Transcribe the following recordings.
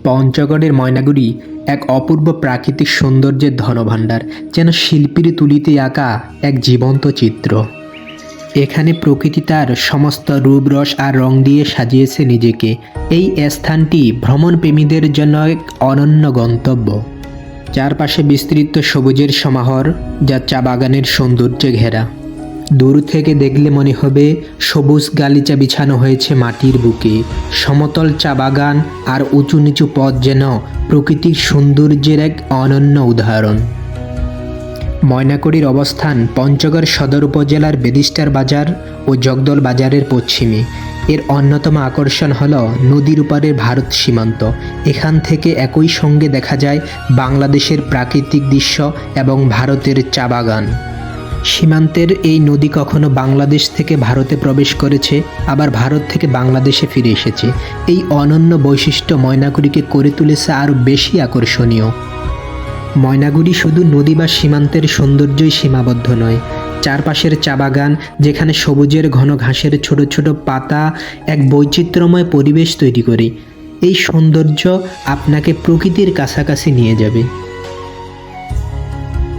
পঞ্চগড়ের ময়নাগুড়ি এক অপূর্ব প্রাকৃতিক সৌন্দর্যের ধনভাণ্ডার, যেন শিল্পীর তুলিতে আঁকা এক জীবন্ত চিত্র। এখানে প্রকৃতি তার সমস্ত রূপ রস আর রং দিয়ে সাজিয়েছে নিজেকে। এই স্থানটি ভ্রমণপ্রেমীদের জন্য এক অনন্য গন্তব্য। চারপাশে বিস্তৃত সবুজের সমাহার, যা চা বাগানের সৌন্দর্যে ঘেরা। দূর থেকে দেখলে মনে হবে সবুজ গালিচা বিছানো হয়েছে মাটির বুকে। সমতল চা বাগান আর উঁচু নিচু পথ যেন প্রকৃতির সৌন্দর্যের এক অনন্য উদাহরণ। ময়নাগুড়ির অবস্থান পঞ্চগড় সদর উপজেলার বেদিস্টার বাজার ও জগদল বাজারের পশ্চিমে। এর অন্যতম আকর্ষণ হল নদীর উপরের ভারত সীমান্ত। এখান থেকে একই সঙ্গে দেখা যায় বাংলাদেশের প্রাকৃতিক দৃশ্য এবং ভারতের চা বাগান। সীমান্তের এই নদী কখনো বাংলাদেশ থেকে ভারতে প্রবেশ করেছে, আবার ভারত থেকে বাংলাদেশে ফিরে এসেছে। এই অনন্য বৈশিষ্ট্য ময়নাগুড়িকে করে তুলেছে আরও বেশি আকর্ষণীয়। ময়নাগুড়ি শুধু নদী বা সীমান্তের সৌন্দর্যই সীমাবদ্ধ নয়, চারপাশের চা বাগান, যেখানে সবুজের ঘন ঘাসের ছোট ছোট পাতা এক বৈচিত্র্যময় পরিবেশ তৈরি করে। এই সৌন্দর্য আপনাকে প্রকৃতির কাছাকাছি নিয়ে যাবে।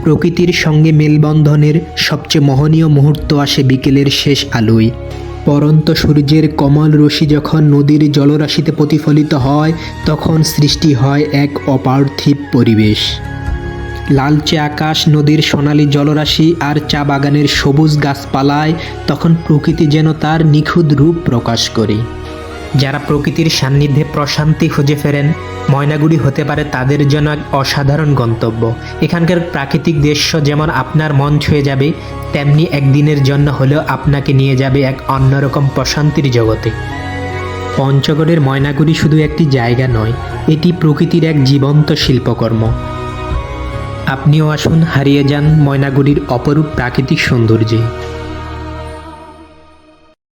প্রকৃতির সঙ্গে মেলবন্ধনের সবচেয়ে মোহনীয় মুহূর্ত আসে বিকেলের শেষ আলোয়। পরন্ত সূর্যের কমল রশ্মি যখন নদীর জলরাশিতে প্রতিফলিত হয়, তখন সৃষ্টি হয় এক অপার্থিব পরিবেশ। লালচে আকাশ, নদীর সোনালি জলরাশি আর চা বাগানের সবুজ গাছপালায় তখন প্রকৃতি যেন তার নিখুঁত রূপ প্রকাশ করে। যারা প্রকৃতির সান্নিধ্যে প্রশান্তি খুঁজে ফেরেন, ময়নাগুড়ি হতে পারে তাদের জন্য এক অসাধারণ গন্তব্য। এখানকার প্রাকৃতিক দৃশ্য যেমন আপনার মন ছুঁয়ে যাবে, তেমনি একদিনের জন্য হলেও আপনাকে নিয়ে যাবে এক অন্যরকম প্রশান্তির জগতে। পঞ্চগড়ের ময়নাগুড়ি শুধু একটি জায়গা নয়, এটি প্রকৃতির এক জীবন্ত শিল্পকর্ম। আপনিও আসুন, হারিয়ে যান ময়নাগুড়ির অপরূপ প্রাকৃতিক সৌন্দর্যে।